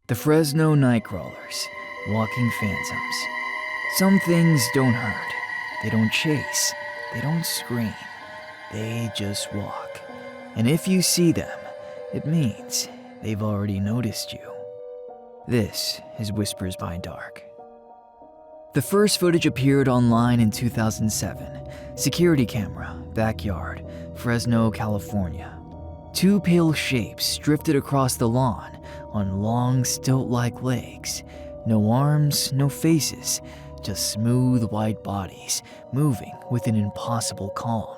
The Fresno Nightcrawlers, walking phantoms. Some things don't hurt, they don't chase, they don't scream, they just walk. And if you see them, it means they've already noticed you. This is Whispers by Dark. The first footage appeared online in 2007. Security camera, backyard, Fresno, California. Two pale shapes drifted across the lawn on long, stilt-like legs. No arms, no faces, just smooth white bodies moving with an impossible calm,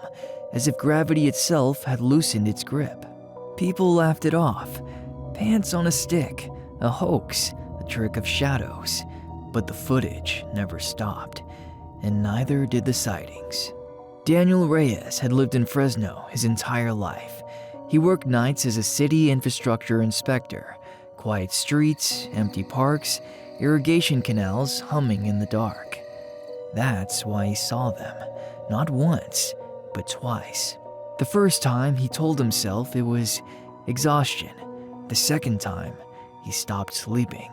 as if gravity itself had loosened its grip. People laughed it off. Pants on a stick, a hoax, a trick of shadows. But the footage never stopped, and neither did the sightings. Daniel Reyes had lived in Fresno his entire life. He worked nights as a city infrastructure inspector. Quiet streets, empty parks, irrigation canals humming in the dark. That's why he saw them, not once, but twice. The first time he told himself it was exhaustion. The second time, he stopped sleeping.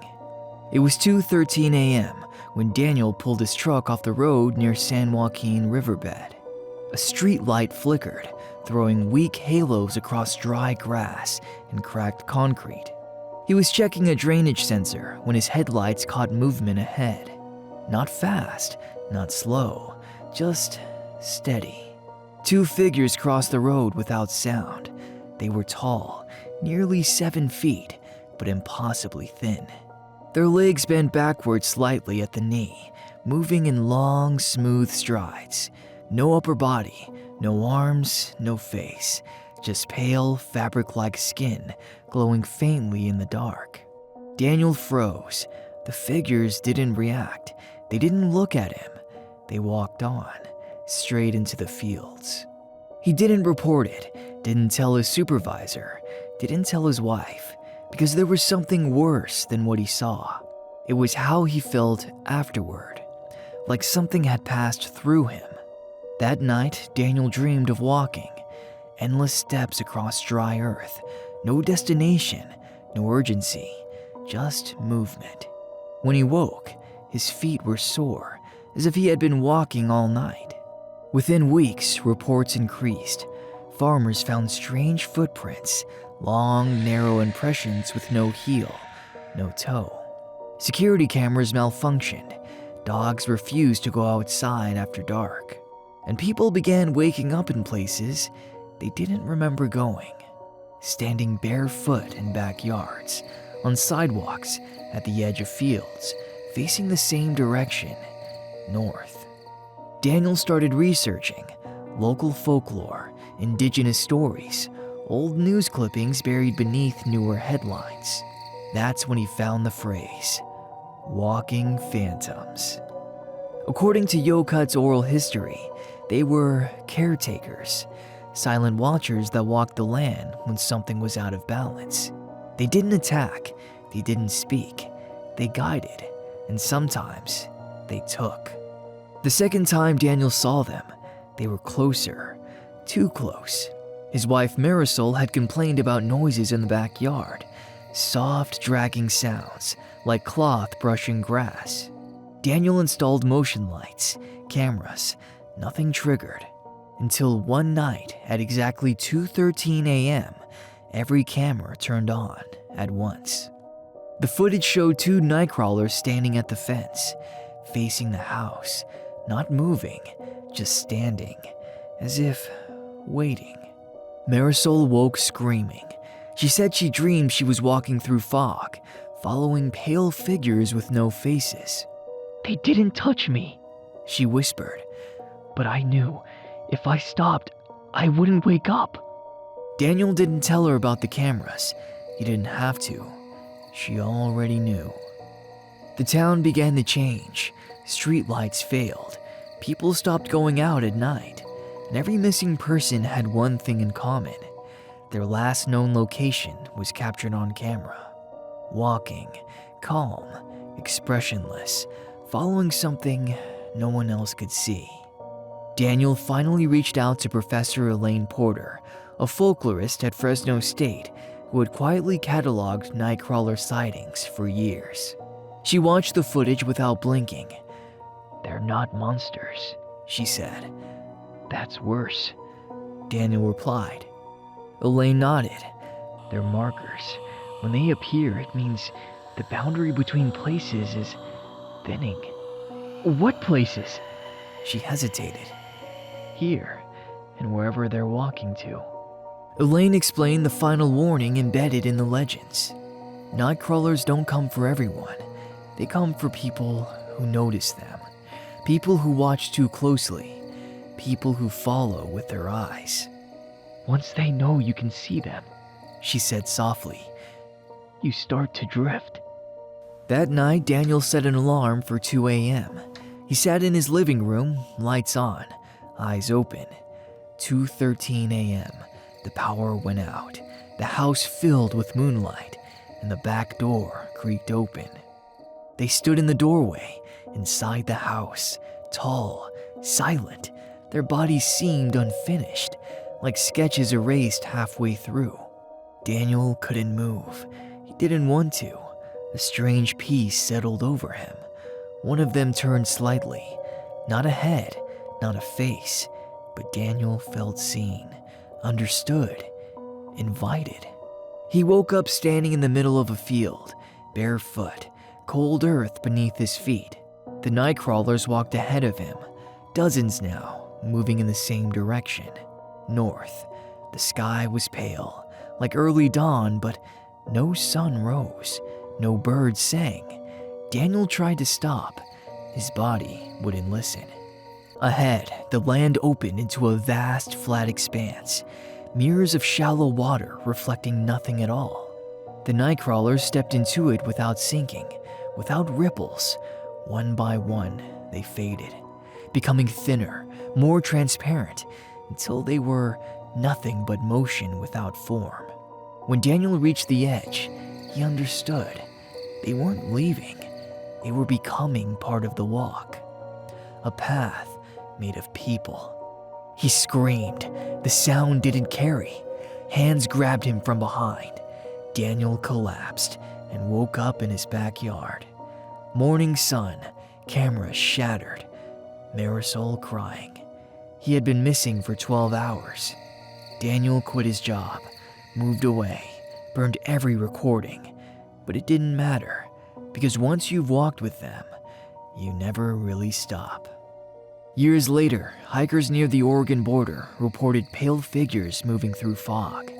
It was 2:13 a.m. when Daniel pulled his truck off the road near San Joaquin riverbed. A street light flickered, throwing weak halos across dry grass and cracked concrete. He was checking a drainage sensor when his headlights caught movement ahead. Not fast, not slow, just steady. Two figures crossed the road without sound. They were tall, nearly 7 feet, but impossibly thin. Their legs bent backward slightly at the knee, moving in long, smooth strides. No upper body, no arms, no face, just pale, fabric-like skin glowing faintly in the dark. Daniel froze. The figures didn't react. They didn't look at him. They walked on, straight into the fields. He didn't report it, didn't tell his supervisor, didn't tell his wife, because there was something worse than what he saw. It was how he felt afterward, like something had passed through him. That night, Daniel dreamed of walking, endless steps across dry earth, no destination, no urgency, just movement. When he woke, his feet were sore, as if he had been walking all night. Within weeks, reports increased. Farmers found strange footprints, long, narrow impressions with no heel, no toe. Security cameras malfunctioned. Dogs refused to go outside after dark. And people began waking up in places they didn't remember going. Standing barefoot in backyards, on sidewalks, at the edge of fields, facing the same direction, north. Daniel started researching local folklore, indigenous stories, old news clippings buried beneath newer headlines. That's when he found the phrase, walking phantoms. According to Yokut's oral history, they were caretakers, silent watchers that walked the land when something was out of balance. They didn't attack, they didn't speak, they guided, and sometimes they took. The second time Daniel saw them, they were closer, too close. His wife Marisol had complained about noises in the backyard, soft dragging sounds like cloth brushing grass. Daniel installed motion lights, cameras, nothing triggered. Until one night at exactly 2:13 a.m., every camera turned on at once. The footage showed two nightcrawlers standing at the fence, facing the house, not moving, just standing, as if waiting. Marisol woke screaming. She said she dreamed she was walking through fog, following pale figures with no faces. "They didn't touch me," she whispered. "but I knew if I stopped, I wouldn't wake up." Daniel didn't tell her about the cameras. He didn't have to. She already knew. The town began to change. Streetlights failed. People stopped going out at night. And every missing person had one thing in common. Their last known location was captured on camera. Walking, calm, expressionless, following something no one else could see. Daniel finally reached out to Professor Elaine Porter, a folklorist at Fresno State, who had quietly cataloged Nightcrawler sightings for years. She watched the footage without blinking. "They're not monsters," she said. "That's worse. Daniel replied. Elaine nodded. They're markers. When they appear, it means the boundary between places is thinning." "What places?" She hesitated. "Here, and wherever they're walking to." Elaine explained the final warning embedded in the legends. Nightcrawlers don't come for everyone. They come for people who notice them, people who watch too closely, people who follow with their eyes. "Once they know you can see them," she said softly, "you start to drift." That night, Daniel set an alarm for 2 a.m. He sat in his living room, lights on, eyes open. 2:13 a.m. The power went out. The house filled with moonlight, and the back door creaked open. They stood in the doorway, inside the house, tall, silent. Their bodies seemed unfinished, like sketches erased halfway through. Daniel couldn't move. He didn't want to. A strange peace settled over him. One of them turned slightly. Not a head, not a face, but Daniel felt seen, understood, invited. He woke up standing in the middle of a field, barefoot, cold earth beneath his feet. The Nightcrawlers walked ahead of him, dozens now, moving in the same direction, north. The sky was pale, like early dawn, but no sun rose, no birds sang. Daniel tried to stop. His body wouldn't listen. Ahead, the land opened into a vast, flat expanse, mirrors of shallow water reflecting nothing at all. The Nightcrawlers stepped into it without sinking, without ripples. One by one, they faded, becoming thinner, more transparent, until they were nothing but motion without form. When Daniel reached the edge, he understood. They weren't leaving. They were becoming part of the walk. A path made of people. He screamed. The sound didn't carry. Hands grabbed him from behind. Daniel collapsed and woke up in his backyard. Morning sun, camera shattered, Marisol crying. He had been missing for 12 hours. Daniel quit his job, moved away, burned every recording. But it didn't matter, because once you've walked with them, you never really stop. Years later, hikers near the Oregon border reported pale figures moving through fog.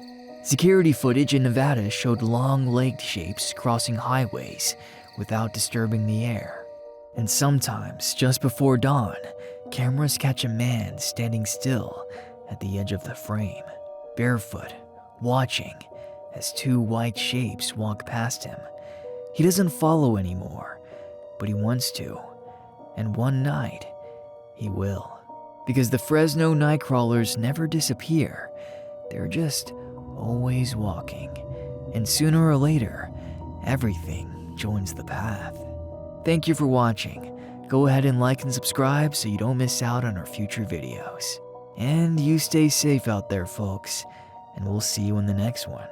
Security footage in Nevada showed long-legged shapes crossing highways without disturbing the air. And sometimes, just before dawn, cameras catch a man standing still at the edge of the frame, barefoot, watching as two white shapes walk past him. He doesn't follow anymore, but he wants to. And one night, he will. Because the Fresno Nightcrawlers never disappear. They're just always walking. And sooner or later, everything joins the path. Thank you for watching. Go ahead and like and subscribe so you don't miss out on our future videos. And you stay safe out there, folks, and we'll see you in the next one.